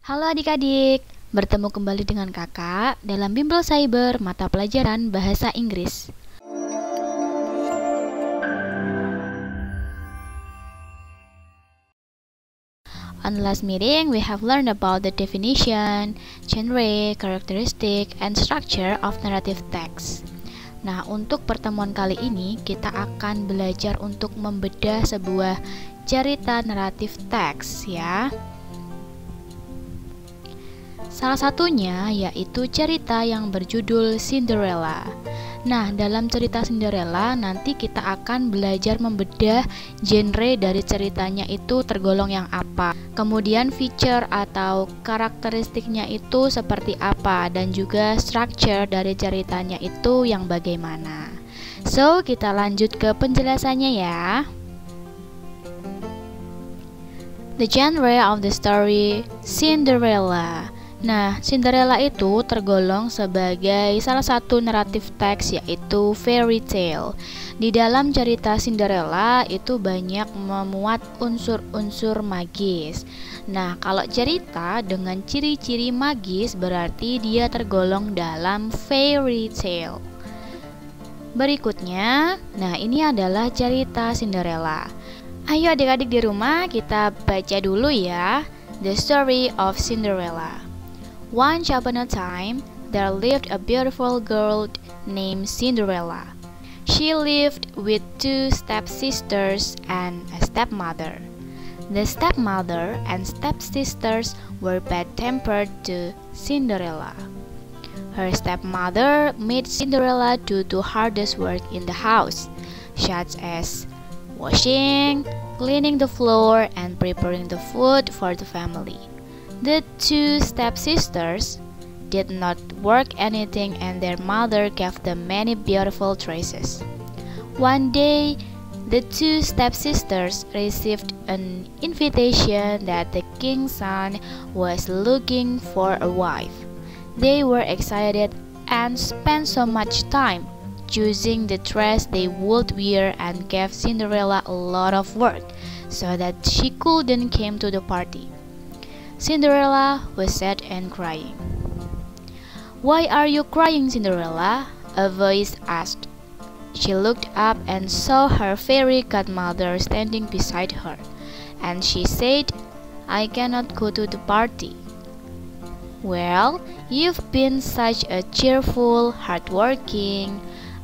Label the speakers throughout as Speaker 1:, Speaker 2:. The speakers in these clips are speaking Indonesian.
Speaker 1: Halo adik-adik, bertemu kembali dengan kakak dalam Bimbel Cyber mata pelajaran Bahasa Inggris. On the last meeting, we have learned about the definition, genre, characteristic, and structure of narrative text. Nah, untuk pertemuan kali ini, kita akan belajar untuk membedah sebuah cerita naratif teks, ya. Salah satunya yaitu cerita yang berjudul Cinderella. Nah, dalam cerita Cinderella nanti kita akan belajar membedah genre dari ceritanya itu tergolong yang apa. Kemudian feature atau karakteristiknya itu seperti apa, dan juga structure dari ceritanya itu yang bagaimana. So, kita lanjut ke penjelasannya ya. The genre of the story Cinderella. Nah, Cinderella itu tergolong sebagai salah satu naratif teks, yaitu fairy tale. Di dalam cerita Cinderella itu banyak memuat unsur-unsur magis. Nah, kalau cerita dengan ciri-ciri magis berarti dia tergolong dalam fairy tale. Berikutnya, nah ini adalah cerita Cinderella. Ayo adik-adik di rumah kita baca dulu ya. The Story of Cinderella. Once upon a time, there lived a beautiful girl named Cinderella. She lived with two stepsisters and a stepmother. The stepmother and stepsisters were bad-tempered to Cinderella. Her stepmother made Cinderella do the hardest work in the house, such as washing, cleaning the floor, and preparing the food for the family. The two stepsisters did not work anything, and their mother gave them many beautiful dresses. One day, the two stepsisters received an invitation that the king's son was looking for a wife. They were excited and spent so much time choosing the dress they would wear, and gave Cinderella a lot of work so that she couldn't come to the party. Cinderella was sad and crying. "Why are you crying, Cinderella?" a voice asked. She looked up and saw her fairy godmother standing beside her, and she said, "I cannot go to the party." "Well, you've been such a cheerful, hardworking,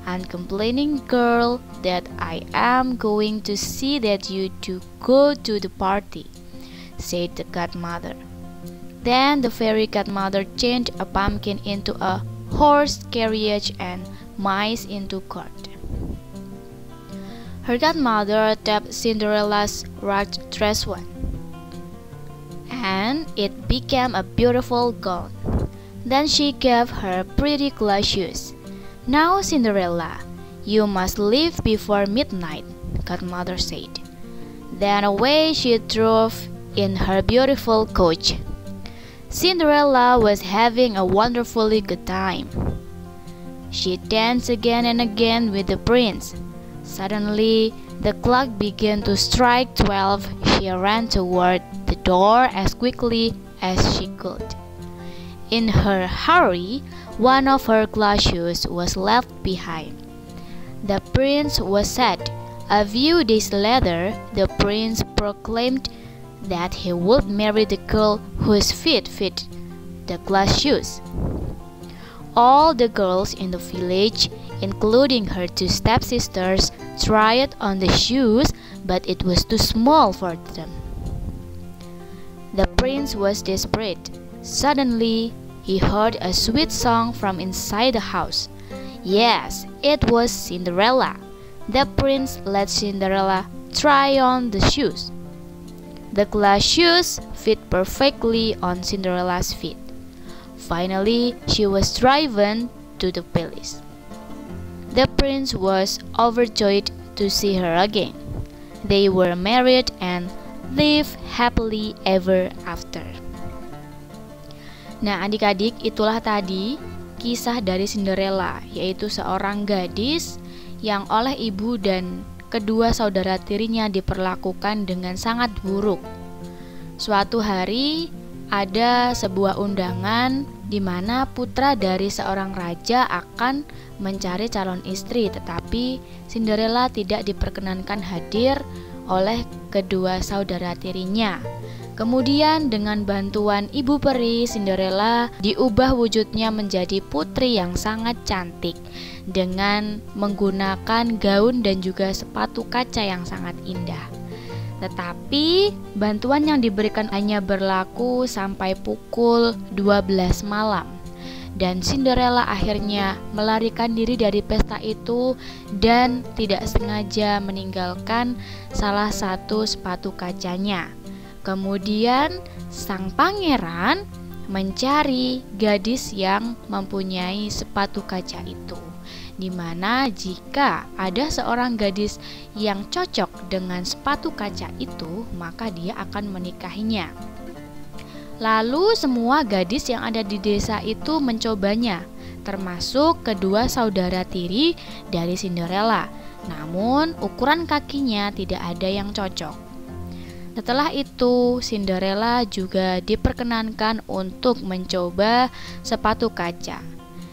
Speaker 1: uncomplaining girl that I am going to see that you do go to the party," said the godmother. Then the fairy godmother changed a pumpkin into a horse carriage and mice into cart. Her godmother tapped Cinderella's ragged dress one, and it became a beautiful gown. Then she gave her pretty glass shoes. "Now, Cinderella, you must leave before midnight," godmother said. Then away she drove in her beautiful coach. Cinderella was having a wonderfully good time. She danced again and again with the prince. Suddenly, the clock began to strike 12. She ran toward the door as quickly as she could. In her hurry, one of her glass shoes was left behind. The prince was sad. A few days later, the prince proclaimed that he would marry the girl whose feet fit the glass shoes. All the girls in the village, including her two stepsisters, tried on the shoes, but it was too small for them. The prince was desperate. Suddenly, he heard a sweet song from inside the house. Yes, it was Cinderella. The prince let Cinderella try on the shoes. The glass shoes fit perfectly on Cinderella's feet. Finally, she was driven to the palace. The prince was overjoyed to see her again. They were married and lived happily ever after. Nah, adik-adik, itulah tadi kisah dari Cinderella, yaitu seorang gadis yang oleh ibu dan kedua saudara tirinya diperlakukan dengan sangat buruk. Suatu hari, ada sebuah undangan di mana putra dari seorang raja akan mencari calon istri, tetapi Cinderella tidak diperkenankan hadir oleh kedua saudara tirinya. Kemudian dengan bantuan ibu peri, Cinderella diubah wujudnya menjadi putri yang sangat cantik dengan menggunakan gaun dan juga sepatu kaca yang sangat indah. Tetapi bantuan yang diberikan hanya berlaku sampai pukul 12 malam. Dan Cinderella akhirnya melarikan diri dari pesta itu dan tidak sengaja meninggalkan salah satu sepatu kacanya. Kemudian sang pangeran mencari gadis yang mempunyai sepatu kaca itu, dimana jika ada seorang gadis yang cocok dengan sepatu kaca itu, maka dia akan menikahinya. Lalu semua gadis yang ada di desa itu mencobanya, termasuk kedua saudara tiri dari Cinderella. Namun ukuran kakinya tidak ada yang cocok. Setelah itu, Cinderella juga diperkenankan untuk mencoba sepatu kaca.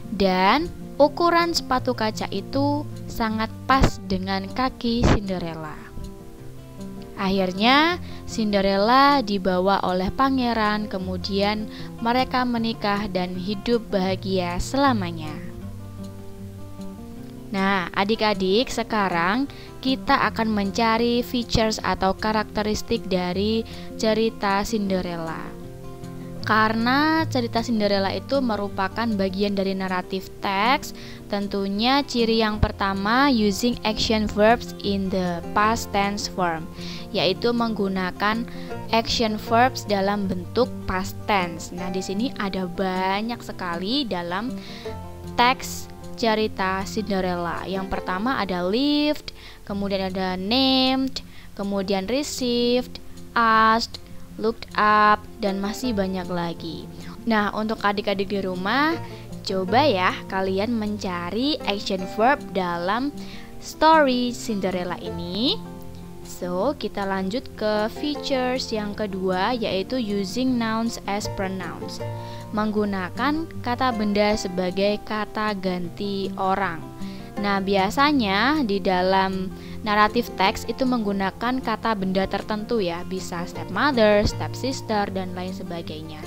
Speaker 1: Dan ukuran sepatu kaca itu sangat pas dengan kaki Cinderella. Akhirnya, Cinderella dibawa oleh pangeran, kemudian mereka menikah dan hidup bahagia selamanya. Nah, adik-adik, sekarang kita akan mencari features atau karakteristik dari cerita Cinderella. Karena cerita Cinderella itu merupakan bagian dari naratif teks, tentunya ciri yang pertama using action verbs in the past tense form, yaitu menggunakan action verbs dalam bentuk past tense. Nah, di sini ada banyak sekali dalam teks cerita Cinderella. Yang pertama ada lived, kemudian ada named, kemudian received, asked, looked up, dan masih banyak lagi. Nah, untuk adik-adik di rumah, coba ya kalian mencari action verb dalam story Cinderella ini. So, kita lanjut ke features yang kedua, yaitu using nouns as pronouns. Menggunakan kata benda sebagai kata ganti orang. Nah, biasanya di dalam naratif teks itu menggunakan kata benda tertentu ya, bisa stepmother, stepsister, dan lain sebagainya.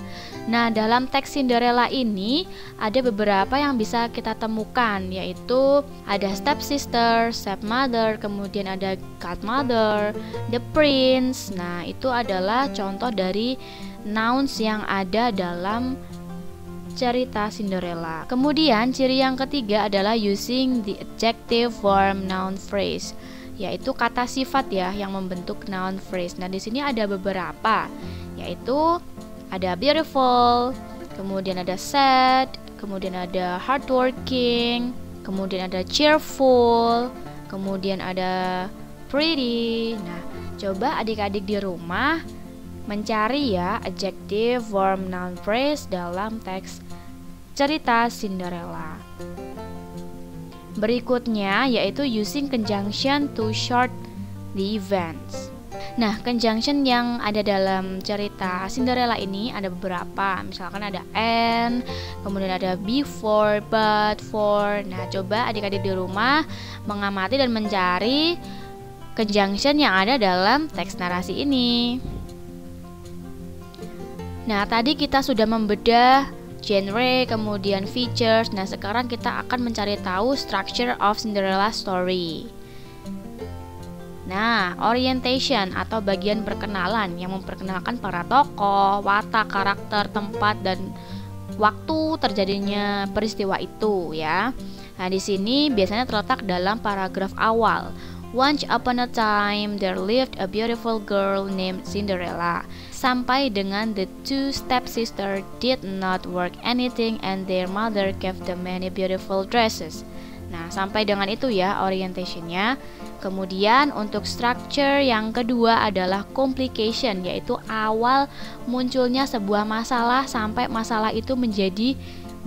Speaker 1: Nah, dalam teks Cinderella ini ada beberapa yang bisa kita temukan, yaitu ada stepsister, stepmother, kemudian ada godmother, the prince. Nah, itu adalah contoh dari nouns yang ada dalam cerita Cinderella. Kemudian ciri yang ketiga adalah using the adjective form noun phrase, yaitu kata sifat ya yang membentuk noun phrase. Nah, di sini ada beberapa, yaitu ada beautiful, kemudian ada sad, kemudian ada hardworking, kemudian ada cheerful, kemudian ada pretty. Nah, coba adik-adik di rumah mencari ya adjective form noun phrase dalam teks cerita Cinderella. Berikutnya yaitu using conjunction to short the events. Nah, conjunction yang ada dalam cerita Cinderella ini ada beberapa. Misalkan ada and, kemudian ada before, but, for. Nah, coba adik-adik di rumah mengamati dan mencari conjunction yang ada dalam teks narasi ini. Nah, tadi kita sudah membedah genre, kemudian features. Nah, sekarang kita akan mencari tahu structure of Cinderella story. Nah, orientation atau bagian perkenalan yang memperkenalkan para tokoh, watak, karakter, tempat, dan waktu terjadinya peristiwa itu ya. Nah, di sini biasanya terletak dalam paragraf awal. Once upon a time there lived a beautiful girl named Cinderella. Sampai dengan the two stepsisters did not work anything and their mother gave them many beautiful dresses. Nah, sampai dengan itu ya orientationnya. Kemudian untuk structure yang kedua adalah complication, yaitu awal munculnya sebuah masalah sampai masalah itu menjadi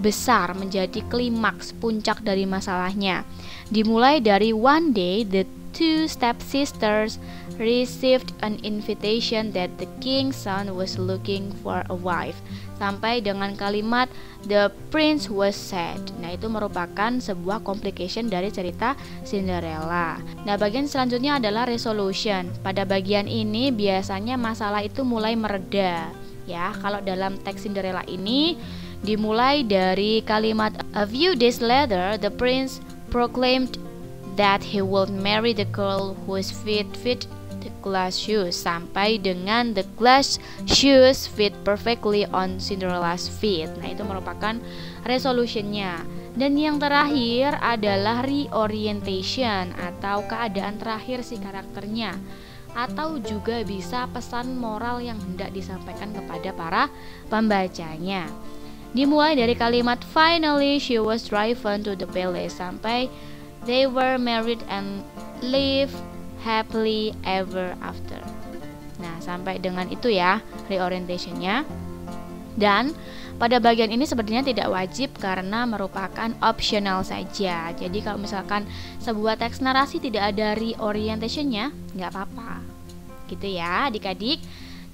Speaker 1: besar, menjadi klimaks, puncak dari masalahnya. Dimulai dari one day the two stepsisters received an invitation that the king's son was looking for a wife. Sampai dengan kalimat the prince was sad. Nah, itu merupakan sebuah complication dari cerita Cinderella. Nah, bagian selanjutnya adalah resolution. Pada bagian ini biasanya masalah itu mulai mereda. Ya, kalau dalam teks Cinderella ini dimulai dari kalimat a few days later the prince proclaimed that he would marry the girl whose feet fit the glass shoes, sampai dengan the glass shoes fit perfectly on Cinderella's feet. Nah, itu merupakan resolutionnya. Dan yang terakhir adalah reorientation atau keadaan terakhir si karakternya, atau juga bisa pesan moral yang hendak disampaikan kepada para pembacanya. Dimulai dari kalimat finally she was driven to the palace, sampai they were married and lived happily ever after. Nah, sampai dengan itu ya reorientationnya. Dan pada bagian ini sepertinya tidak wajib karena merupakan optional saja. Jadi kalau misalkan sebuah teks narasi tidak ada reorientationnya, nggak apa-apa, gitu ya adik-adik.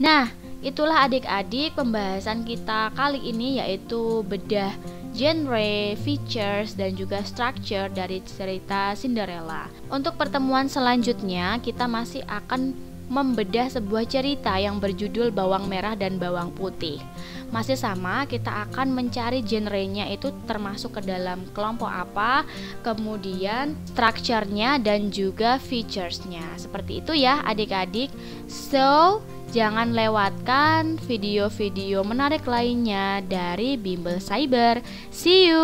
Speaker 1: Nah, itulah adik-adik pembahasan kita kali ini, yaitu bedah genre, features, dan juga structure dari cerita Cinderella. Untuk pertemuan selanjutnya, kita masih akan membedah sebuah cerita yang berjudul Bawang Merah dan Bawang Putih. Masih sama, kita akan mencari genrenya itu termasuk ke dalam kelompok apa, kemudian structure-nya dan juga features-nya. Seperti itu ya adik-adik. So, jangan lewatkan video-video menarik lainnya dari Bimbel Cyber. See you!